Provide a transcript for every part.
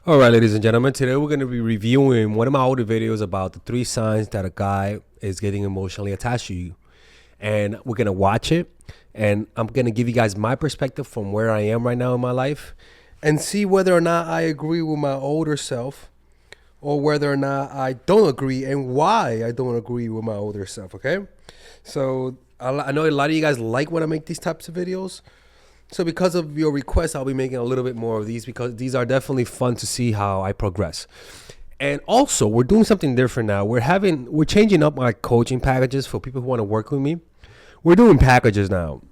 All right, ladies and gentlemen, today we're going to be reviewing one of my older videos about the 3 signs that a guy is getting emotionally attached to you. And we're going to watch it, and I'm going to give you guys my perspective from where I am right now in my life and see whether or not I agree with my older self or whether or not I don't agree and why I don't agree with my older self, okay? So I know a lot of you guys like when I make these types of videos. So because of your request, I'll be making a little bit more of these because these are definitely fun to see how I progress. And also, we're doing something different now. We're changing up my coaching packages for people who want to work with me. We're doing packages now.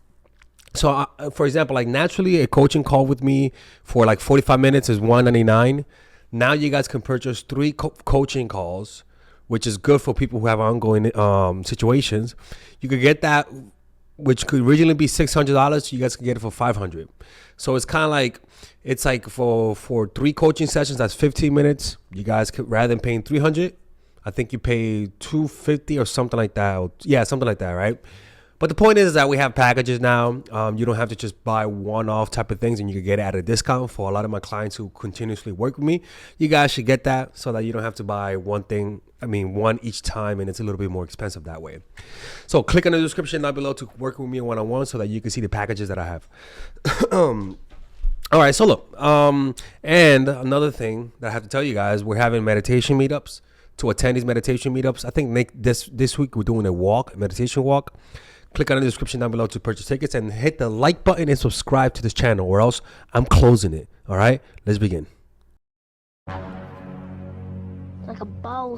So, for example, like naturally, a coaching call with me for like 45 minutes is $199. Now you guys can purchase 3 coaching calls, which is good for people who have ongoing situations. You could get that, which could originally be $600. You guys can get it for $500. So it's kind of like, it's like for 3 coaching sessions, that's 15 minutes. You guys could, rather than paying $300, I think you pay $250 or something like that. Yeah, something like that, right? But the point is that we have packages now. You don't have to just buy one-off type of things, and you can get it at a discount. For a lot of my clients who continuously work with me, you guys should get that so that you don't have to buy one each time, and it's a little bit more expensive that way. So click on the description down below to work with me one-on-one so that you can see the packages that I have. All right, so look, and another thing that I have to tell you guys, we're having meditation meetups. To attend these meditation meetups, I think this week we're doing a meditation walk. Click on the description down below to purchase tickets and hit the like button and subscribe to this channel, or else I'm closing it. All right, let's begin. Like a bowl.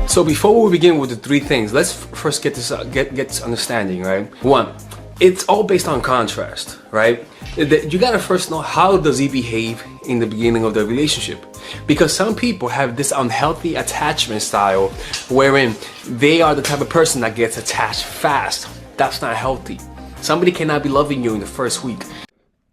So before we begin with the 3 things, let's first get this understanding, right? 1, it's all based on contrast, right? You gotta first know, how does he behave in the beginning of the relationship? Because some people have this unhealthy attachment style wherein they are the type of person that gets attached fast. That's not healthy. Somebody cannot be loving you in the first week.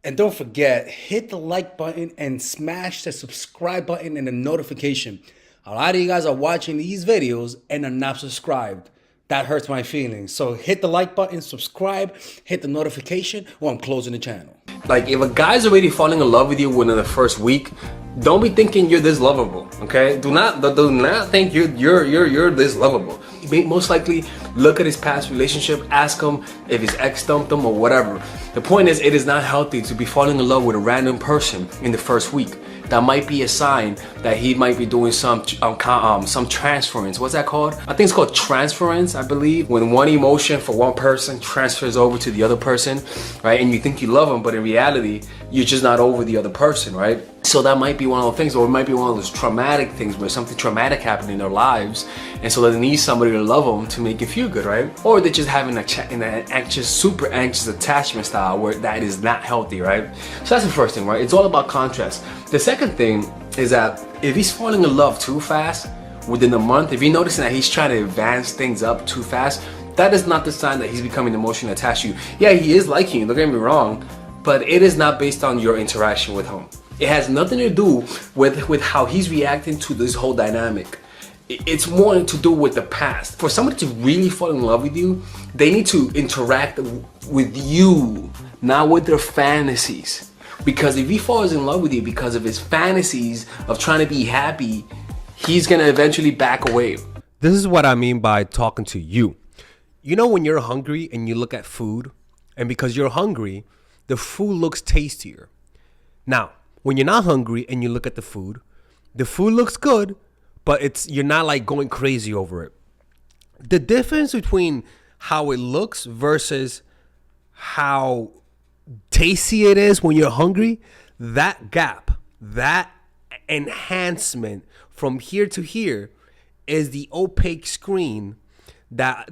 And don't forget, hit the like button and smash the subscribe button and the notification. A lot of you guys are watching these videos and are not subscribed. That hurts my feelings. So hit the like button, subscribe, hit the notification, or I'm closing the channel. Like, if a guy's already falling in love with you within the first week, don't be thinking you're this lovable, okay? Do not think you're this lovable. Most likely look at his past relationship, ask him if his ex dumped him or whatever. The point is, it is not healthy to be falling in love with a random person in the first week. That might be a sign that he might be doing some transference. What's that called? I think it's called transference, I believe. When one emotion for one person transfers over to the other person, right? And you think you love them, but in reality, you're just not over the other person, right? So that might be one of those things, or it might be one of those traumatic things where something traumatic happened in their lives, and so they need somebody to love them to make it feel good, right? Or they're just having an super anxious attachment style where that is not healthy, right? So that's the first thing, right? It's all about contrast. The second thing is that if he's falling in love too fast within a month, if you're noticing that he's trying to advance things up too fast, that is not the sign that he's becoming emotionally attached to you. Yeah, he is liking you, don't get me wrong, but it is not based on your interaction with him. It has nothing to do with how he's reacting to this whole dynamic. It's more to do with the past. For somebody to really fall in love with you, they need to interact with you, not with their fantasies. Because if he falls in love with you because of his fantasies of trying to be happy, he's gonna eventually back away. This is what I mean by talking to you. You know when you're hungry and you look at food, and because you're hungry, the food looks tastier. Now, when you're not hungry and you look at the food looks good, but you're not like going crazy over it. The difference between how it looks versus how tasty it is when you're hungry, that gap, that enhancement from here to here is the opaque screen that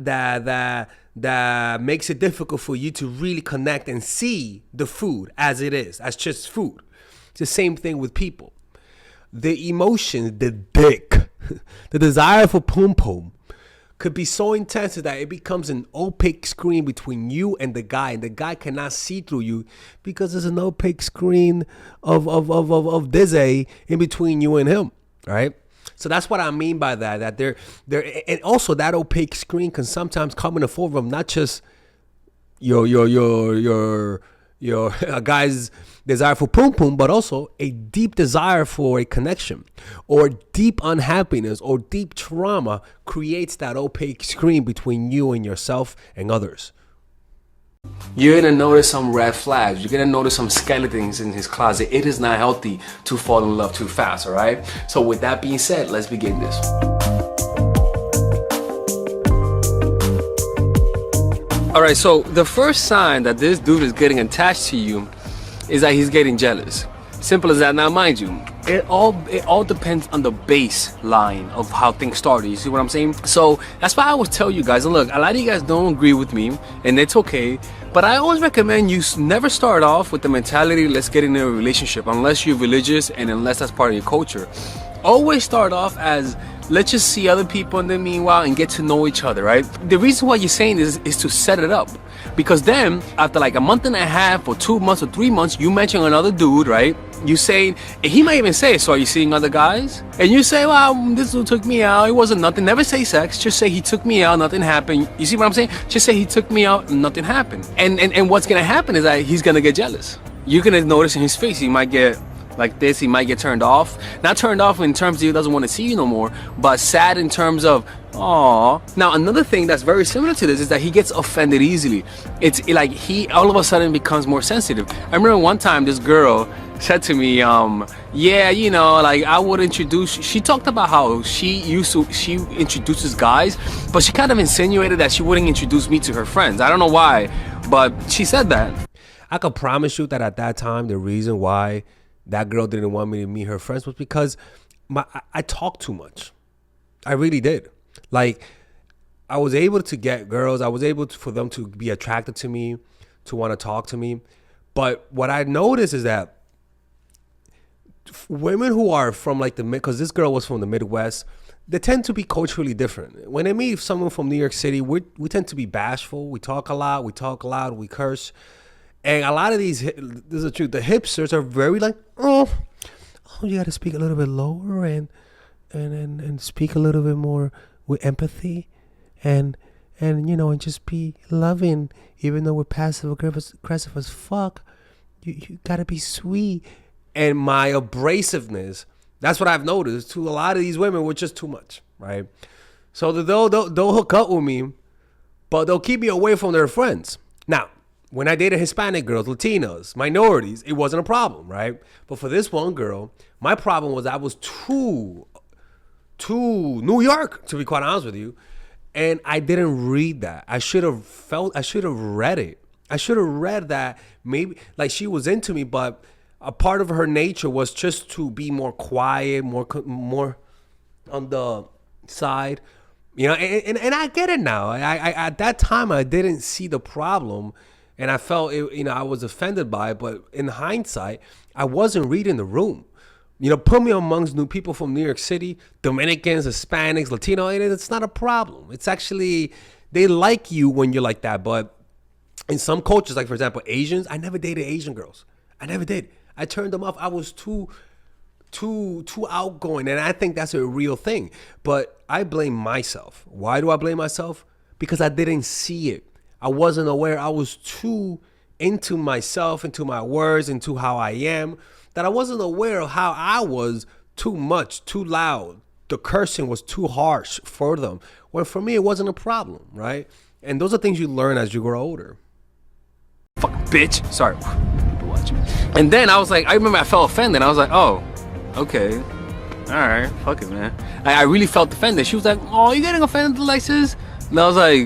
makes it difficult for you to really connect and see the food as it is, as just food. It's the same thing with people. The emotion, the dick, the desire for pum pum could be so intense that it becomes an opaque screen between you and the guy cannot see through you because there's an opaque screen of Dizzy in between you and him, right? So that's what I mean by that there, and also that opaque screen can sometimes come in the form of not just your a guy's desire for poom poom, but also a deep desire for a connection, or deep unhappiness or deep trauma creates that opaque screen between you and yourself and others. You're gonna notice some red flags. You're gonna notice some skeletons in his closet. It is not healthy to fall in love too fast, all right? So with that being said, let's begin this. All right, so the first sign that this dude is getting attached to you is that he's getting jealous. Simple as that. Now, mind you, it all depends on the baseline of how things started. You see what I'm saying? So that's why I always tell you guys, and look, a lot of you guys don't agree with me, and it's okay, but I always recommend you never start off with the mentality, let's get into a relationship, unless you're religious and unless that's part of your culture. Always start off as, let's just see other people in the meanwhile and get to know each other, right? The reason why you're saying this is to set it up. Because then, after like a month and a half or 2 months or 3 months, you mention another dude, right? You say, and he might even say, so are you seeing other guys? And you say, well, this dude took me out, it wasn't nothing. Never say sex, just say he took me out, nothing happened. You see what I'm saying? Just say he took me out, nothing happened. And what's gonna happen is that he's gonna get jealous. You're gonna notice in his face, he might get like this, he might get turned off. Not turned off in terms of he doesn't want to see you no more, but sad in terms of, aw. Now, another thing that's very similar to this is that he gets offended easily. It's like he all of a sudden becomes more sensitive. I remember one time this girl said to me, yeah, you know, like I would introduce, she talked about how she introduces guys, but she kind of insinuated that she wouldn't introduce me to her friends. I don't know why, but she said that. I could promise you that at that time, the reason why that girl didn't want me to meet her friends was because I talked too much. I really did. Like, I was able to get girls. I was able for them to be attracted to me, to want to talk to me. But what I noticed is that women who are from like because this girl was from the Midwest, they tend to be culturally different. When they meet someone from New York City, we tend to be bashful. We talk a lot. We talk loud. We curse. And a lot of these, this is the truth, the hipsters are very like, oh, you got to speak a little bit lower and speak a little bit more with empathy and you know, and just be loving, even though we're passive aggressive as fuck. You got to be sweet. And my abrasiveness, that's what I've noticed to a lot of these women, which is too much, right? So they'll hook up with me, but they'll keep me away from their friends. Now, when I dated Hispanic girls, Latinos, minorities, it wasn't a problem, right? But for this one girl, my problem was I was too New York, to be quite honest with you. And I didn't read that. I should have read it. I should have read that maybe, like, she was into me, but a part of her nature was just to be more quiet, more on the side. You know, and I get it now. I at that time, I didn't see the problem. And I felt, I was offended by it. But in hindsight, I wasn't reading the room. You know, put me amongst new people from New York City, Dominicans, Hispanics, Latino, it's not a problem. It's actually, they like you when you're like that. But in some cultures, like for example, Asians, I never dated Asian girls. I never did. I turned them off. I was too outgoing. And I think that's a real thing. But I blame myself. Why do I blame myself? Because I didn't see it. I wasn't aware. I was too into myself, into my words, into how I am, that I wasn't aware of how I was too much, too loud. The cursing was too harsh for them. When for me, it wasn't a problem, right? And those are things you learn as you grow older. Fuck bitch. Sorry. People watching. And then I was like, I remember I felt offended. I was like, oh, okay. All right. Fuck it, man. I really felt offended. She was like, oh, you getting offended, Alexis? And I was like,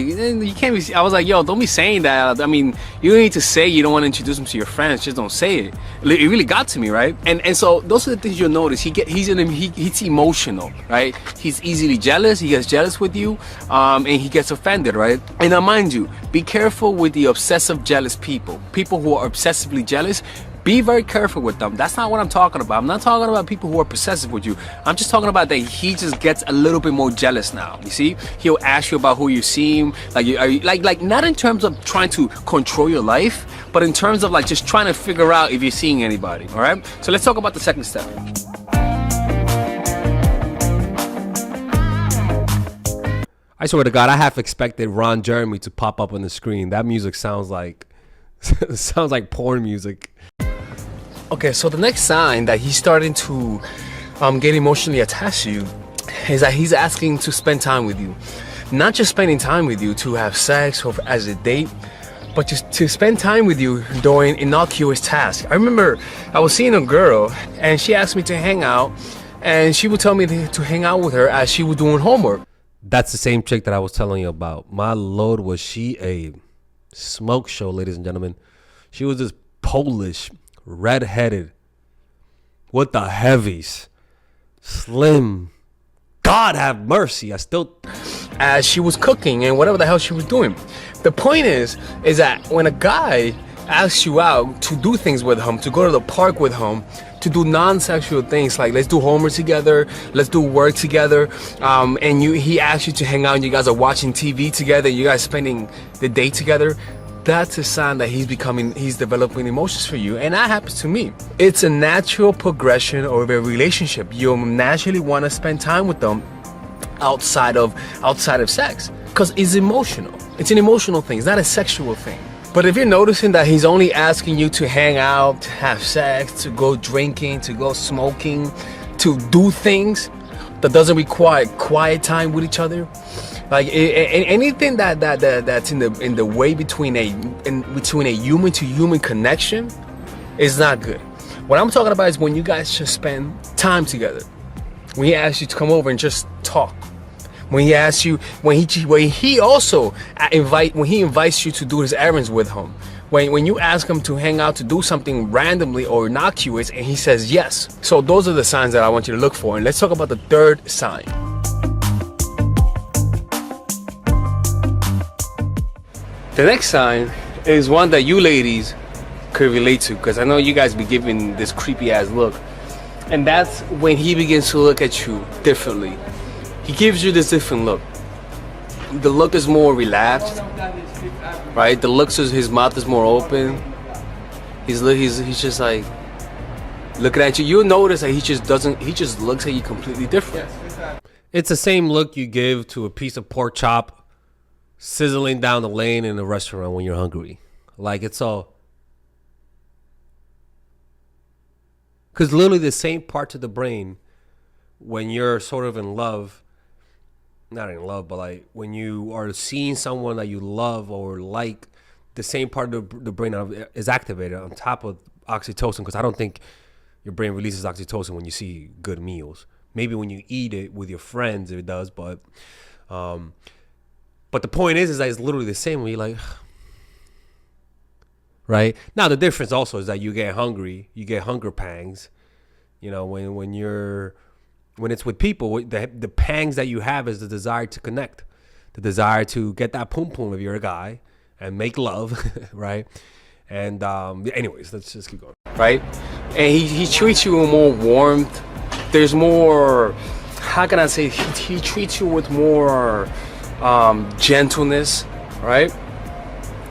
you can't be, I was like, yo, don't be saying that. I mean, you don't need to say you don't want to introduce them to your friends. Just don't say it. It really got to me, right? And so those are the things you'll notice. He's emotional, right? He's easily jealous. He gets jealous with you, and he gets offended, right? And now, mind you, be careful with the obsessive jealous people. People who are obsessively jealous. Be very careful with them. That's not what I'm talking about. I'm not talking about people who are possessive with you. I'm just talking about that he just gets a little bit more jealous now. You see? He'll ask you about who you seem. Like not in terms of trying to control your life, but in terms of like just trying to figure out if you're seeing anybody. All right? So let's talk about the second step. I swear to God, I half expected Ron Jeremy to pop up on the screen. That music sounds like Sounds like porn music. Okay, so the next sign that he's starting to get emotionally attached to you is that he's asking to spend time with you. Not just spending time with you to have sex or as a date, but just to spend time with you doing innocuous tasks. I remember I was seeing a girl and she asked me to hang out, and she would tell me to hang out with her as she was doing homework. That's the same chick that I was telling you about. My lord, was she a smoke show, ladies and gentlemen. She was this Polish, red-headed, with the heavies, slim. God have mercy. As she was cooking and whatever the hell she was doing. The point is that when a guy asks you out to do things with him, to go to the park with him, to do non-sexual things like let's do homework together, let's do work together, and he asks you to hang out and you guys are watching TV together, you guys spending the day together, that's a sign that he's developing emotions for you. And that happens to me. It's a natural progression of a relationship. You'll naturally want to spend time with them outside of sex, because it's emotional. It's an emotional thing. It's not a sexual thing. But if you're noticing that he's only asking you to hang out, to have sex, to go drinking, to go smoking, to do things that doesn't require quiet time with each other, like anything that's in the way between a human to human connection is not good. What I'm talking about is when you guys just spend time together. When he asks you to come over and just talk. When he asks you, when he invites you to do his errands with him. When you ask him to hang out to do something randomly or innocuous and he says yes. So those are the signs that I want you to look for. And let's talk about the third sign. The next sign is one that you ladies could relate to, because I know you guys be giving this creepy ass look. And that's when he begins to look at you differently. He gives you this different look. The look is more relaxed, right? The look is, his mouth is more open. He's just like looking at you. You'll notice that he just looks at you completely different. It's the same look you give to a piece of pork chop sizzling down the lane in a restaurant when you're hungry. Like, it's all, because literally the same parts of the brain when you're sort of in love, not in love, but like when you are seeing someone that you love or like, the same part of the brain is activated on top of oxytocin, because I don't think your brain releases oxytocin when you see good meals. Maybe when you eat it with your friends it does, but the point is that it's literally the same when you're like, right? Now the difference also is that you get hungry, you get hunger pangs. You know, when it's with people, the pangs that you have is the desire to connect, the desire to get that pum pum if you're a guy and make love, right? And anyways, let's just keep going. Right? And he treats you with more warmth. There's more, how can I say, he treats you with more gentleness, right?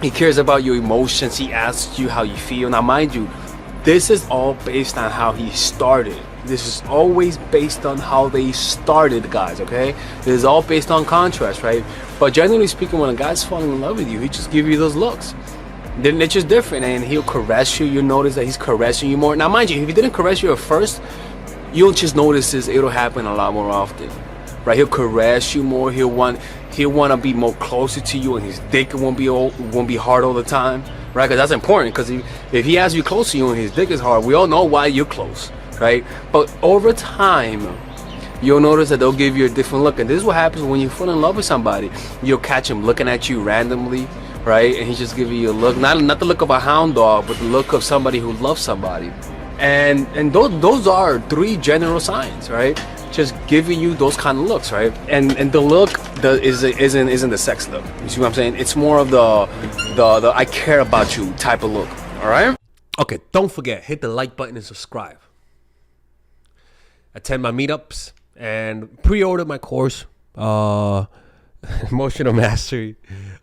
He cares about your emotions. He asks you how you feel. Now, mind you, this is all based on how he started. This is always based on how they started, guys, okay? This is all based on contrast, right? But generally speaking, when a guy's falling in love with you, he just gives you those looks. Then it's just different, and he'll caress you. You'll notice that he's caressing you more. Now, mind you, if he didn't caress you at first, you'll just notice this. It'll happen a lot more often, right? He'll caress you more. He'll want to be more closer to you, and his dick won't be hard all the time, right? Because that's important. Because if he has you close to you and his dick is hard, we all know why you're close, right? But over time, you'll notice that they'll give you a different look. And this is what happens when you fall in love with somebody. You'll catch him looking at you randomly, right? And he's just giving you a look, not the look of a hound dog, but the look of somebody who loves somebody. And those are three general signs, right? Just giving you those kind of looks, right? And the look isn't the sex look. You see what I'm saying? It's more of the I care about you type of look. All right? Okay, don't forget, hit the like button and subscribe. Attend my meetups and pre-order my course, Emotional Mastery.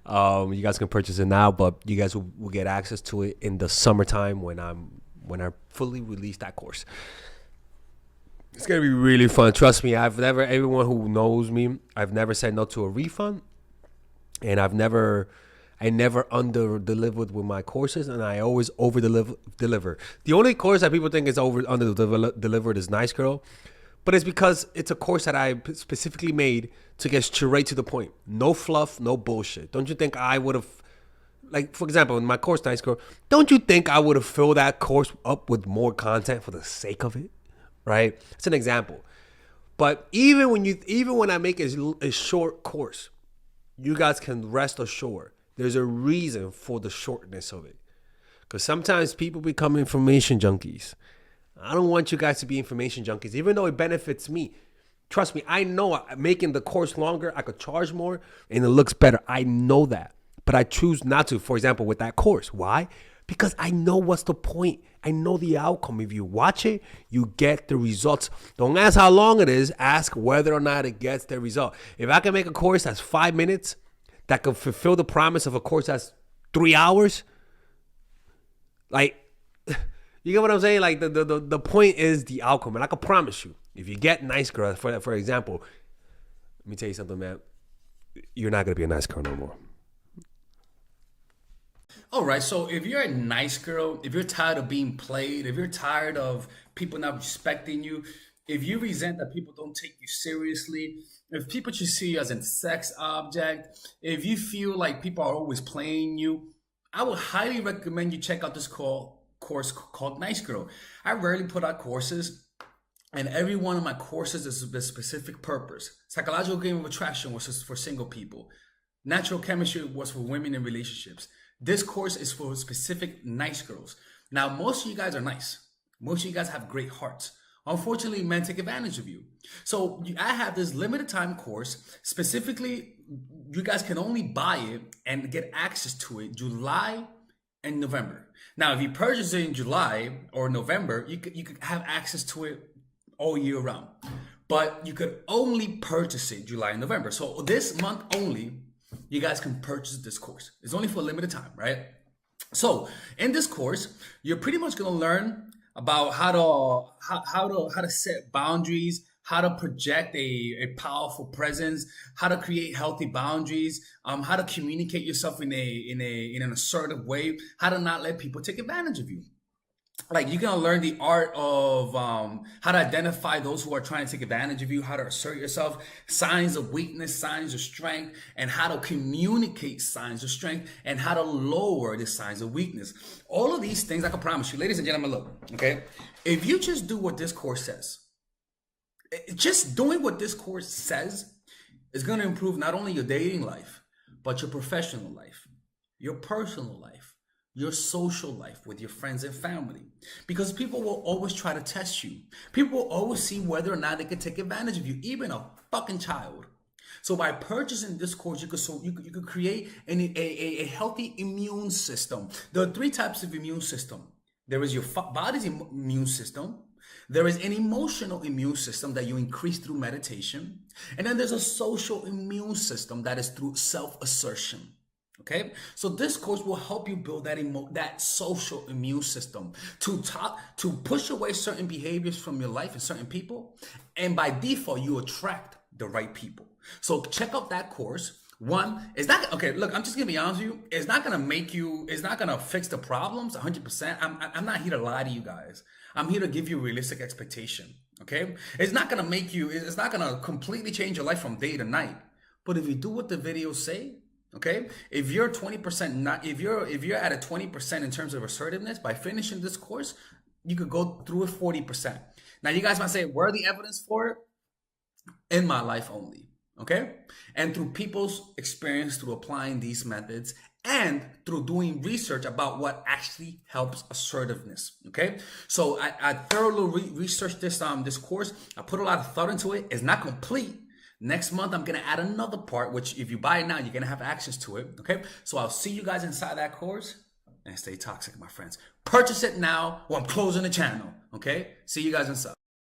You guys can purchase it now, but you guys will get access to it in the summertime when I fully release that course. It's gonna be really fun. Trust me. Everyone who knows me, I've never said no to a refund, and I've never I never under delivered with my courses, and I always over deliver. The only course that people think is under delivered is Nice Girl, but it's because it's a course that I specifically made to get straight to the point. No fluff, no bullshit. Don't you think I would have, like, for example, in my course, Nice Girl, don't you think I would have filled that course up with more content for the sake of it? Right? It's an example. But even when I make a short course, you guys can rest assured there's a reason for the shortness of it. Because sometimes people become information junkies. I don't want you guys to be information junkies, even though it benefits me. Trust me, I know making the course longer, I could charge more and it looks better. I know that. But I choose not to, for example, with that course. Why? Because I know what's the point. I know the outcome. If you watch it, you get the results. Don't ask how long it is. Ask whether or not it gets the result. If I can make a course that's 5 minutes, that can fulfill the promise of a course that's 3 hours, like, you get what I'm saying? Like, the point is the outcome. And I can promise you, if you get Nice Girl, for example, let me tell you something, man. You're not going to be a nice girl no more. All right, so if you're a nice girl, if you're tired of being played, if you're tired of people not respecting you, if you resent that people don't take you seriously, if people just see you as a sex object, if you feel like people are always playing you, I would highly recommend you check out this course called Nice Girl. I rarely put out courses, and every one of my courses is a specific purpose. Psychological Game of Attraction was for single people. Natural Chemistry was for women in relationships. This course is for specific nice girls. Now, most of you guys are nice. Most of you guys have great hearts. Unfortunately, men take advantage of you. So I have this limited time course. Specifically, you guys can only buy it and get access to it July and November. Now, if you purchase it in July or November, you could have access to it all year round. But you could only purchase it July and November. So this month only, you guys can purchase this course. It's only for a limited time, right? So in this course, you're pretty much going to learn about how to set boundaries, how to project a powerful presence, how to create healthy boundaries, how to communicate yourself in an assertive way, how to not let people take advantage of you. Like, you're gonna learn the art of how to identify those who are trying to take advantage of you, how to assert yourself, signs of weakness, signs of strength, and how to communicate signs of strength, and how to lower the signs of weakness. All of these things, I can promise you, ladies and gentlemen, look, okay? If you just do what this course says, just doing what this course says is gonna improve not only your dating life, but your professional life, your personal life, your social life with your friends and family, because people will always try to test you. People will always see whether or not they can take advantage of you, even a fucking child. So by purchasing this course, you could create a healthy immune system. There are 3 types of immune system. There is your body's immune system. There is an emotional immune system that you increase through meditation. And then there's a social immune system that is through self-assertion. Okay, so this course will help you build that social immune system to push away certain behaviors from your life and certain people, and by default you attract the right people. So check out that course. One, it's not okay. Look, I'm just gonna be honest with you. It's not gonna fix the problems 100%. I'm not here to lie to you guys. I'm here to give you a realistic expectation. Okay, it's not gonna completely change your life from day to night. But if you do what the videos say. Okay, if you're 20%, if you're at a 20% in terms of assertiveness, by finishing this course, you could go through it 40%. Now you guys might say, where are the evidence for it? In my life only. Okay, and through people's experience, through applying these methods, and through doing research about what actually helps assertiveness. Okay, so I thoroughly researched this course. I put a lot of thought into it. It's not complete. Next month, I'm going to add another part, which if you buy it now, you're going to have access to it. Okay. So I'll see you guys inside that course, and stay toxic, my friends. Purchase it now, or I'm closing the channel. Okay. See you guys inside.